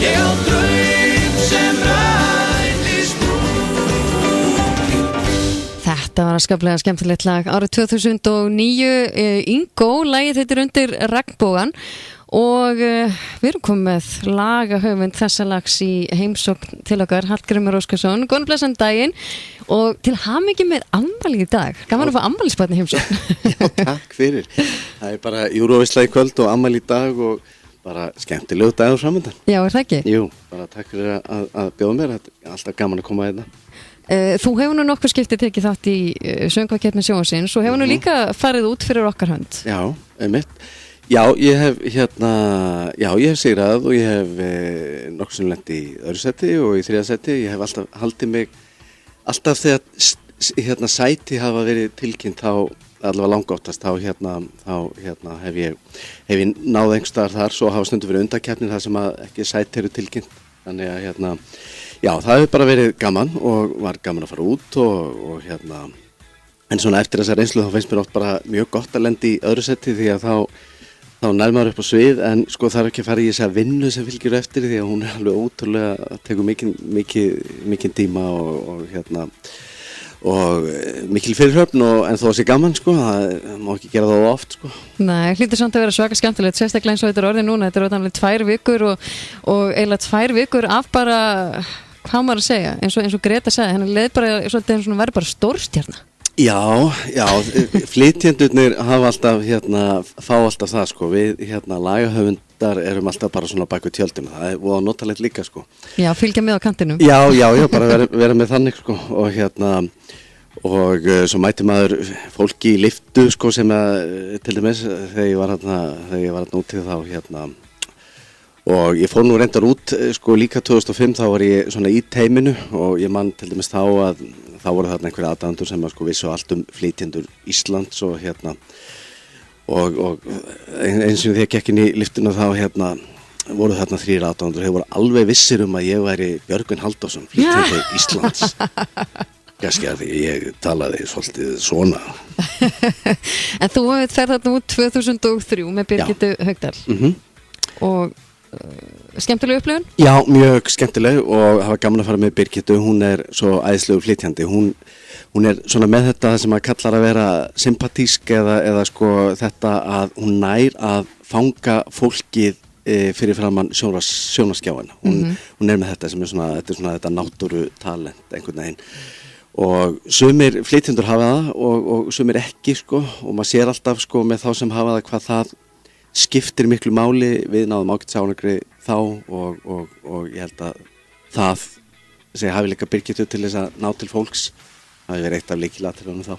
Ég á draum sem rætist Þetta var skaplega skemmtilegt lag árið 2009, Ingo, lagið heitir Undir regnbogan og við erum komið með lagahöfund þessa lags í heimsókn til okkar, Hallgrímur Óskarsson. Góðan blessan daginn og til hamingju með afmæli í dag. Gaman að fá afmælisbarn í heimsókn. Já, takk fyrir. Það er bara Euroveisla í kvöld og afmæli í dag og bara skemmtilegu dagur framöndan. Já, er það ekki? Jú, bara takk fyrir að bjóða mér. Það er alltaf gaman að koma að þetta. Þú hefur nú nokkuð skiptið tekið þátt í söngvakeppni sjónvarpsins og hefur nú líka farið út fyrir okkar hönd. Já, einmitt. Já, ég hef sigrað og ég hef nokkuð sem lent í öðru seti og í þriðja seti. Ég hef alltaf haldið mig, alltaf þegar sæti hafa verið tilkynnt þá, allavega langoftast, þá hef ég náð einhvers staðar þar, svo hafa stundum verið undankeppnir þar sem að ekki sæti eru tilkynnt. Þannig að já, það hefur bara verið gaman og var gaman að fara út og en svona eftir þessa reynslu þá finnst mér oft bara mjög gott að lenda í öðru seti því að þá nær maður upp á svið en sko þarf ekki að fara í þessa vinnu sem fylgir eftir því að hún er alveg ótrúlega, tekur mikinn tíma og mikil fyrirhöfn en þó að sé gaman sko, það má ekki gera það oft sko. Nei, hlýtur samt að vera svaka skemmtilegt, sérstaklega eins og þetta er orðið núna, þetta er orðanlega 2 vikur og eiginlega 2 vikur af bara, hvað maður að segja, eins og Greta sagði, henni leið bara svolítið eins og hún verður bara stórstjarna. Já, flytjendurnir hafa alltaf, fá alltaf það sko, við lagahöfundar erum alltaf bara svona bak við tjöldinu, það er voða notalegt líka sko. Já, fylgja með á kantinum. Já, bara vera með þannig sko og svo mæti maður fólki í lyftu sko sem að, til dæmis, þegar ég var þarna úti þá og ég fór nú reyndar út sko líka 2005 þá var ég svona í teiminu og ég man til dæmis þá að þá voru þarna einhverja aðdáendur sem að sko vissu allt flytjendur Íslands og og eins og þegar ég gekk inn í lyftuna þá voru þarna 3 aðdáendur, þeir voru alveg vissir að ég væri Björgvin Halldórsson, flytjandi Íslands. Kannski að ég talaði svolítið svona. En þú ferð þarna út 2003 með Birgittu Haugdal og skemmtileg upplifun? Já, mjög skemmtileg og hafa gaman að fara með Birgittu, hún er svo æðislegur flytjandi, hún er svona með þetta sem að kallar að vera sympatísk eða sko þetta að hún nær að fanga fólkið fyrir framann sjónarskjáina, hún er með þetta sem er svona þetta náttúru talent einhvern veginn og sumir flytjendur hafa það og sumir ekki sko og maður sér alltaf sko með þá sem hafa það hvað það skiptir miklu máli, við náðum ágætt ánægri þá og ég held að það sem hafi líka Birgittu til þess að ná til fólks hafi verið eitt af lykilatriðunum þá.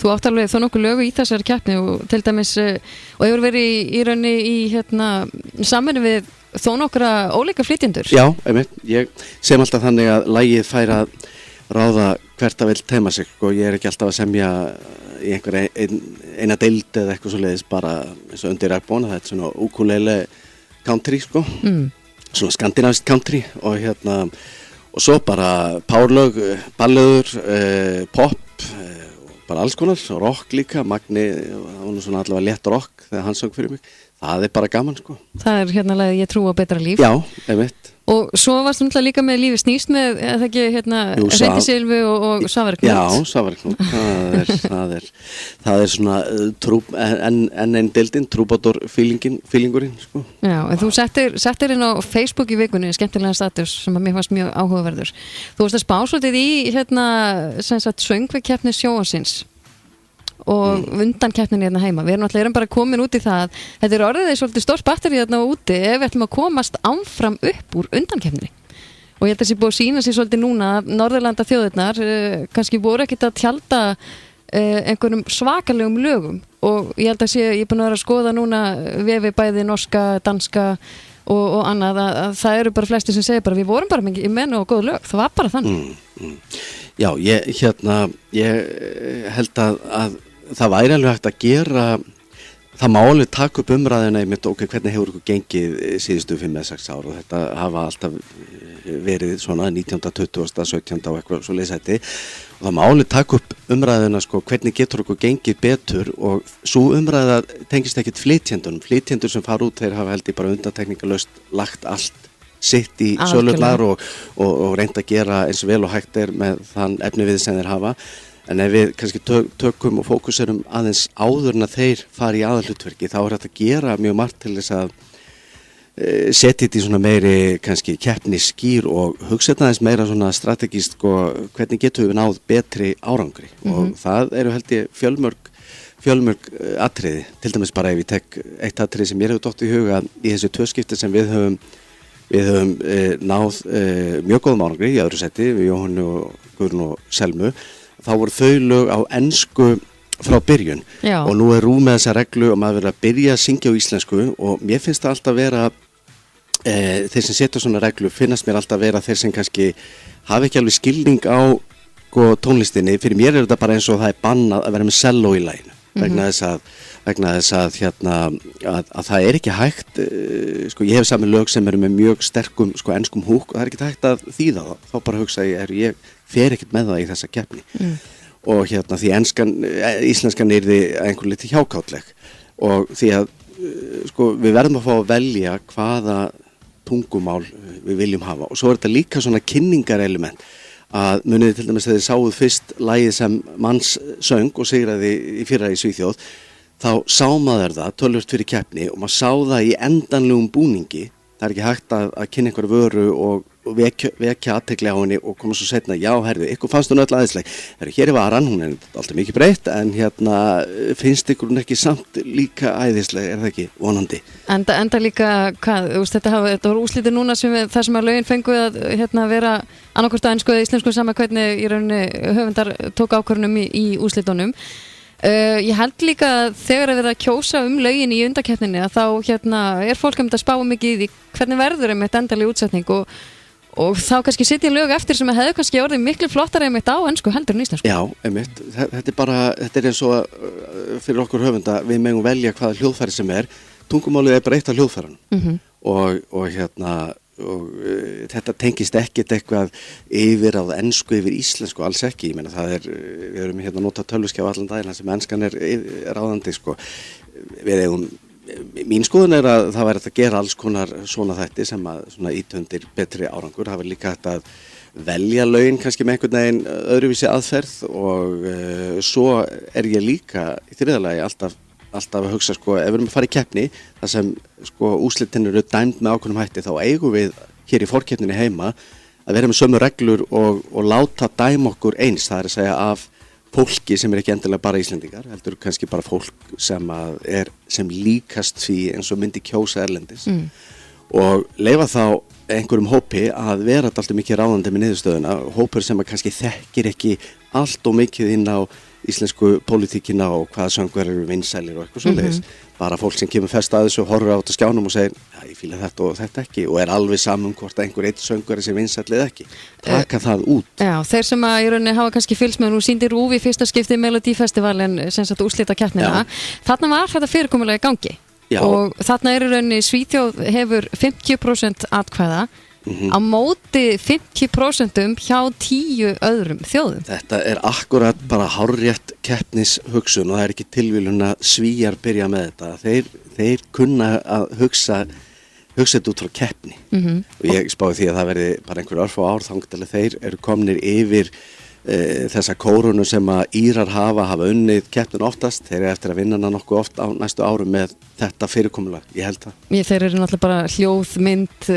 Þú átt alveg þó nokkuð lögu í þessari keppni og til dæmis og hefur verið í rauninni í samvinnu við þó nokkra ólíka flytjendur. Já, einmitt, ég sem alltaf þannig að lagið fær að ráða hvert að vill teima sig og ég er ekki alltaf að semja í einhverja eina deild eða eitthvað svoleiðis bara eins og Undir regnbogan, það er svona ukulele country sko, svona skandinavist country og svo bara powerlög, ballöður, pop, bara alls konar, rock líka, Magni, það var nú svona allavega létt rock þegar hann söng fyrir mig, það er bara gaman sko. Það er lagið Ég trúi á betra líf. Já, einmitt. Og svo varst þú líka með Lífið snýst með, eða ekki, Hreindi Silvi og Svavari Knút. Já, Svavari Knút, það er svona enn einn deildin, trúbátor feelingurinn, sko. Já, en þú settir inn á Facebook í vikunni skemmtilega status sem að mér fannst mjög áhugaverður. Þú varst að spá svolítið í, söngvakeppni sjónvarpsins og undankeppninni heima. Við erum bara komin út í það. Þetta er orðið svolítið stórt batteri úti ef við ætlum að komast áfram upp úr undankeppninni. Og ég held að það sé búið að sýna sér svolítið núna að Norðurlanda þjóðirnar kannski voru ekkert að tjalda einhverjum svakalegum lögum og ég held að ég er búin að vera að skoða núna vefi bæði norska, danska og annað að það eru bara flesti sem segir bara við vorum bara með menn og góð lög. Það var bara þannig. Já, ég held að það væri alveg hægt að gera það má alveg taka upp umræðina einmitt hvernig hefur ykkur gengið síðustu 5-6 ár og þetta hafa alltaf verið svona 19., 20., 17. og eitthvað svo leysæti og það má alveg taka upp umræðina sko hvernig getur ykkur gengið betur og svo umræða tengist ekkit flytjendur sem fara út þeir hafa held ég bara undantekningarlaust lagt allt sitt í Algjörlega. sölurnar og reynt að gera eins vel og hægt er með þann efni við sem þeir hafa. En ef við kannski tökum og fókuserum aðeins áður en að þeir fari í aðalhlutverki, þá er þetta að gera mjög margt til þess að setja þetta í svona meiri kannski keppnisskýr og hugsa þetta aðeins meira svona strategíst hvernig getum við náð betri árangri og það eru held ég fjölmörg atriði, til dæmis bara ef ég tek eitt atriði sem mér hefur dottið í huga í þessu 2 skipti sem við höfum náð mjög góðum árangri í öðru seti við Jóhannu og Guðrún og Selmu, þá voru þau lög á ensku frá byrjun. Já. Og nú er með þessa reglu og maður verið að byrja að syngja á íslensku og mér finnst það alltaf vera þeir sem setja svona reglu finnast mér alltaf vera þeir sem kannski hafa ekki alveg skilning á tónlistinni. Fyrir mér er þetta bara eins og það er bannað að vera með selló í laginu vegna þess að það er ekki hægt ég hef sami lög sem eru með mjög sterkum enskum húk og það er ekki hægt að þýða það. Þá bara hugsa ég fer ekkert með það í þessa keppni og því íslenskan yrði einhver liti hjákátleg og því að við verðum að fá að velja hvaða tungumál við viljum hafa og svo er þetta líka svona kynningarelement að muniði til dæmis þegar þið sáuð fyrst lagið sem Manns söng og sigraði í fyrra í Svíþjóð, þá sá maður það tölvört fyrir keppni og maður sá það í endanlegum búningi. Það er ekki hægt að kynna einhverju vöru og vekja athygli á henni og koma svo setna, já herðu, ykkur fannst hún öll aðeinsleg, hér er varan, hún er alltaf mikið breytt en finnst ykkur hún ekki samt líka æðisleg, er það ekki vonandi? Enda líka, þetta voru úrslitir núna þar sem að lögin fengu að vera annarkvort að ensku eða íslensku sama hvernig í rauninni höfundar tók ákvörðunum í úrslitunum. Ég held líka að þegar við að kjósa lögin í undankeppninni að þá er fólk að spá mikið í því hvernig verður einmitt endaleg útsetning og þá kannski sitja lög eftir sem hefðu kannski orðið miklu flottara einmitt á ensku heldur en íslensku. Já, einmitt. Þetta er eins og fyrir okkur höfunda við megum velja hvaða hljóðfæri sem er. Tungumálið er bara eitt af hljóðfæranum og þetta tengist ekkert eitthvað yfir á ensku yfir íslensku, alls ekki. Ég meina við erum að nota tölvuskjá allan daginn sem enskan er ráðandi við eigum. Mín skoðun er að það væri að gera alls konar svona þætti sem að ýta undir betri árangur. Það væri líka hægt að velja lögin kannski með einhvern veginn öðruvísi aðferð og svo er ég líka í þriðja lagi alltaf að hugsa ef við erum að fara í keppni þar sem úrslitin eru dæmd með ákveðnum hætti, þá eigum við hér í forkeppninni heima að vera með sömu reglur og láta dæma okkur eins, það er að segja af fólki sem er ekki endilega bara Íslendingar, heldur kannski bara fólk sem líkast því eins og myndi kjósa erlendis og leyfa þá einhverjum hópi að vera alltaf mikið ráðandi með niðurstöðuna, hópur sem að kannski þekkir ekki allt og mikið inn á íslensku pólitíkina og hvaða söngvar eru vinsælir og eitthvað svoleiðis. Bara fólk sem kemur fest að þessu og horfir á þetta skjánum og segir, já ég fíla þetta og þetta ekki og er alveg saman hvort einhver eitt söngvari sem vinsæll eða ekki. Taka það út. Já, þeir sem að í rauninni hafa kannski fylgst með nú sýndi RÚV í fyrsta skipti Melodífestivalinn sem sagt úrslita keppnina. Þarna var þetta fyrirkomulega í gangi. Já. Og þarna er í rauninni Svíþjóð hefur 50% atkvæða á móti 50% hjá 10 öðrum þjóðum. Þetta er akkurat bara hárrétt keppnishugsun og það er ekki tilviljun að Svíjar byrja með þetta. Þeir kunna að hugsa þetta út frá keppni og ég spái því að það verði bara einhver örfá ár þangað til þeir eru komnir yfir þessa kórunu sem að Írar hafa unnið keppnin oftast, þeir eru eftir að vinna hana nokkuð oft á næstu árum með þetta fyrirkomulag, ég held það. Þeir eru náttúrulega bara hljóð, mynd,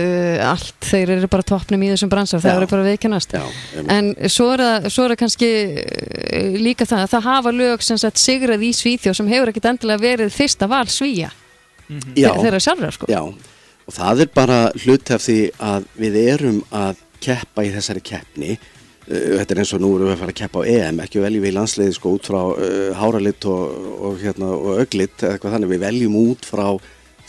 allt, þeir eru bara toppnum í þessum bransar, þeir eru bara viðkennast. En svo er það kannski líka það að það hafa lög sem sagt sigrað í Svíþjóð sem hefur ekkert endilega verið fyrsta val Svíja þeirra sjálfra Já, og það er bara hluti af því að við erum að keppa í þessari keppni. Þetta er eins og nú erum við að fara að keppa á EM, ekki veljum við í landsliði út frá háralit og augnlit eða eitthvað þannig, við veljum út frá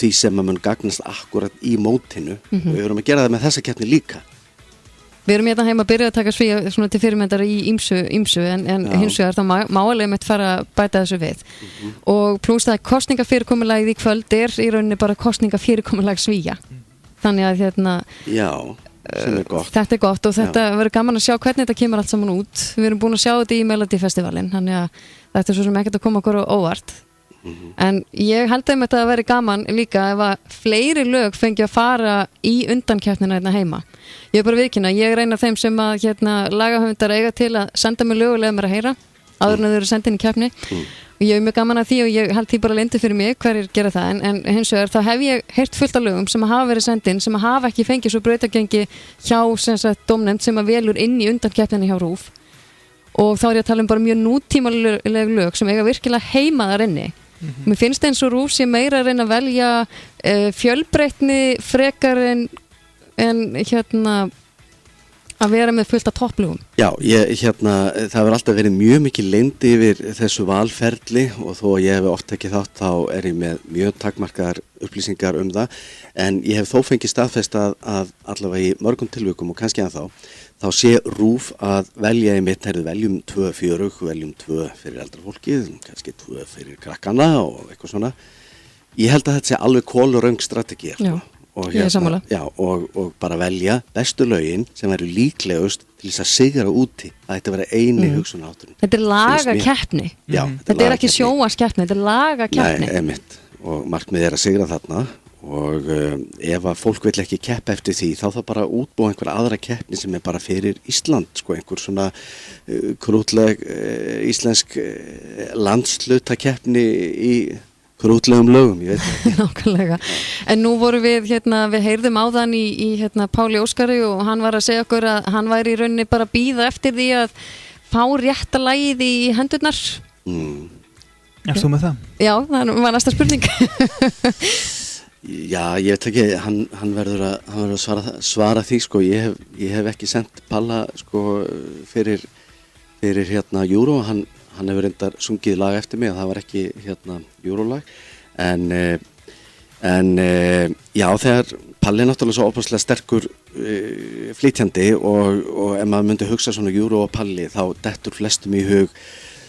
því sem að mun gagnast akkurat í mótinu og við erum að gera það með þessa keppni líka. Við erum hérna heima að byrja að taka Svíja svona til fyrirmyndar í ýmsu en hins vegar það má alveg með fara að bæta þessu við og pluss það kosningafyrirkomulagið í kvöld er í rauninni bara kosningafyrirkomulag Svíja þannig að þetta er gott og þetta verður gaman að sjá hvernig þetta kemur allt saman út. Við erum búin að sjá þetta í Melodífestivalinn þannig að þetta er svo sem ekkert að koma okkur óvart en ég held að þetta að veri gaman líka ef að fleiri lög fengi að fara í undankeppnina hérna heima. Ég bara viðkynna, ég er einn af þeim sem að lagahöfundar eiga til að senda mér lög og leiða mér að heyra áður en þau eru sendin í keppni og ég er mjög gaman að því og ég held því bara leyndu fyrir mig hverjir gera það en hins vegar þá hef ég heyrt fullt af lögum sem hafa verið sendin sem hafa ekki fengið svo brautagengi hjá dómnefnd sem að velur inn í undankeppnina hjá RÚV og þá er ég að tala bara mjög nútímaleg lög sem eiga virkilega heima þar inni. Mér finnst eins og RÚV sé meira að reyna að velja fjölbreytni frekar en að vera með fullt af topplugum. Já, það hefur alltaf verið mjög mikið leynd yfir þessu valferli og þó að ég hef oft ekki þátt þá er ég með mjög takmarkaðar upplýsingar það en ég hef þó fengið staðfest að allavega í mörgum tilvikum og kannski að þá sé RÚV að velja veljum 2 fjörug, veljum 2 fyrir eldra fólkið, kannski 2 fyrir krakkana og eitthvað svona. Ég held að þetta sé alveg koluröng strategi. Og, og bara velja bestu lögin sem eru líklegust til þess að sigra úti. Það ætti að vera eini hugsunarhátturinn. Þetta er lagakeppni. Þetta er ekki sjónvarpskeppni, þetta er lagakeppni. Nei, einmitt. Og markmið er að sigra þarna og ef að fólk vill ekki keppa eftir því þá það bara útbúa einhver aðra keppni sem er bara fyrir Ísland, einhver svona krútleg íslensk landshlutakeppni í krútlegum lögum, ég veit ekki. Nákvæmlega. En nú vorum við heyrðum áðan í Páli Óskari og hann var að segja okkur að hann væri í rauninni bara að bíða eftir því að fá rétta lagið í hendurnar. Erst þú með það? Já, það var næsta spurning. Já, ég veit ekki, hann verður að svara því, ég hef ekki sendt Palla, fyrir Euro, hann hefur reyndar sungið lag eftir mig, það var ekki Eurolag, en já, þegar Palli er náttúrulega svo opaslega sterkur flytjandi og ef maður myndi hugsa svona Euro og Palli þá dettur flestum í hug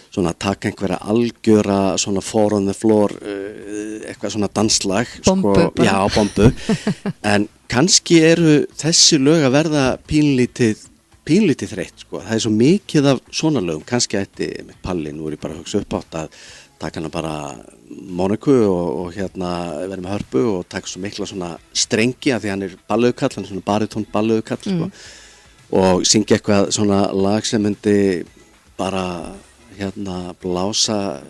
svona taka einhverja algjöra svona four on the floor eitthvað svona danslag bombu en kannski eru þessi lög að verða pínlítið þreytt, það er svo mikið af svona lögum, kannski ætti með Palli, nú er ég bara að hugsa upp átt að taka hana bara Móniku og vera með hörpu og taka svo mikla svona strengi af því hann er ballöðukall, hann er svona baritón ballöðukall og syngja eitthvað svona lag sem myndi bara blása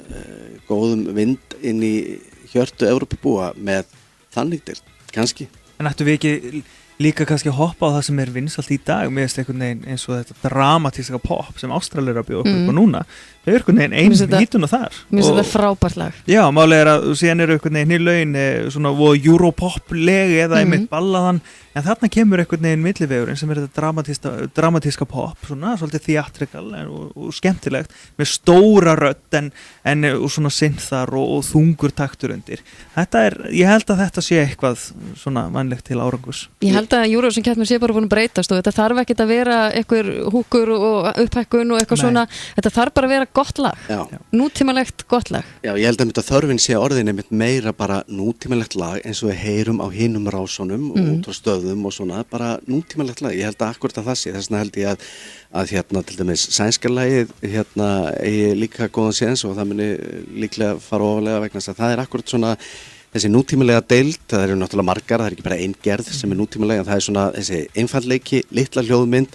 góðum vind inn í hjörtu Evrópubúa með þannig til, kannski. En ættu við ekki líka kannski hoppa á það sem er vinsalt í dag með einhvern veginn eins og þetta dramatíska pop sem Ástralir að bjóða upp á núna þau eru einhvern veginn einu hítuna þar Mér finnst þetta frábært lag. Já, málega er að síðan eru einhvern veginn í lögin svona Europop-legi eða einmitt ballaðan en þarna kemur einhvern veginn millivegurinn sem er þetta dramatíska pop svona svolítið theatrical og skemmtilegt með stóra rödd en svona synthar og þungur taktur undir. Ég held að þetta sé eitthvað svona vænlegt til árangurs. Ég held að Eurovision keppnin sé bara búin að breytast og þetta þarf ekkert að vera einhver húkur og upphækkun og eitthvað svona, þetta þarf bara að vera gott lag, nútímalegt gott lag. Já, ég held að þörfin sé orðin einmitt meira bara nútímalegt lag eins og við heyrum á hinum rásunum og út á stöðum og svona, bara nútímalegt lag. Ég held að akkurat að það sé, þess vegna held ég að til dæmis sænska lagið eigi líka góðan séns og það muni líklega fara ofalega vegna þess að það er akkurat svona þessi nútímalega deild, það eru náttúrulega margar, það er ekki bara ein gerð sem er nútímalega, það er svona þessi einfaldleiki, litla hljóðmynd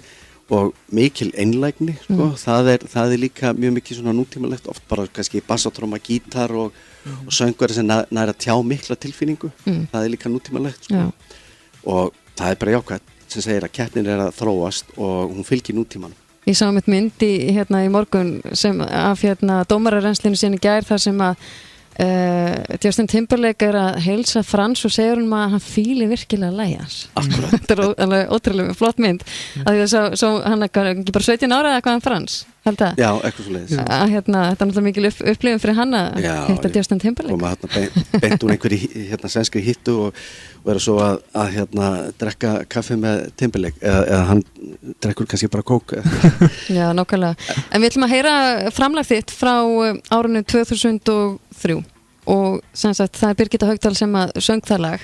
og mikil einlægni, það er líka mjög mikið svona nútímalegt, oft bara kannski bassatróma, gítar og söngvari sem næra tjá mikla tilfinningu, það er líka nútímalegt, og það er bara jákvæmt sem segir að keppnin er að þróast og hún fylgir nútímanum. Ég sá mitt mynd í morgun sem af dómararennslinu síðan í gær þar sem að Justin Timberlake er að heilsa Frans og segir hún að hann fíli virkilega lagið hans. Akkurat. Þetta er alveg ótrúlega flott mynd. Svo hann er ekki bara 17 ára eða hvað hann Frans, held það? Já, eitthvað svo leiðis. Þetta er náttúrulega mikil upplifun fyrir hann að hitta Justin Timberlake. Koma beint úr einhverju sænskri hittu og vera svo að drekka kaffi með Timberlake eða hann drekkur kannski bara kók. Já, nákvæmlega. En við ætlum að heyra framlag þitt frá árinu 2003 og sem sagt það er Birgitta Haugdal sem að söng það lag.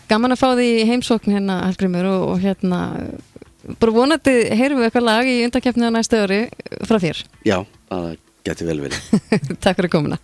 Gaman að fá því heimsókn Hallgrímur og bara vonandi heyrum við eitthvað lag í undankeppni á næsta ári frá þér. Já, það geti vel verið. Takk fyrir komuna.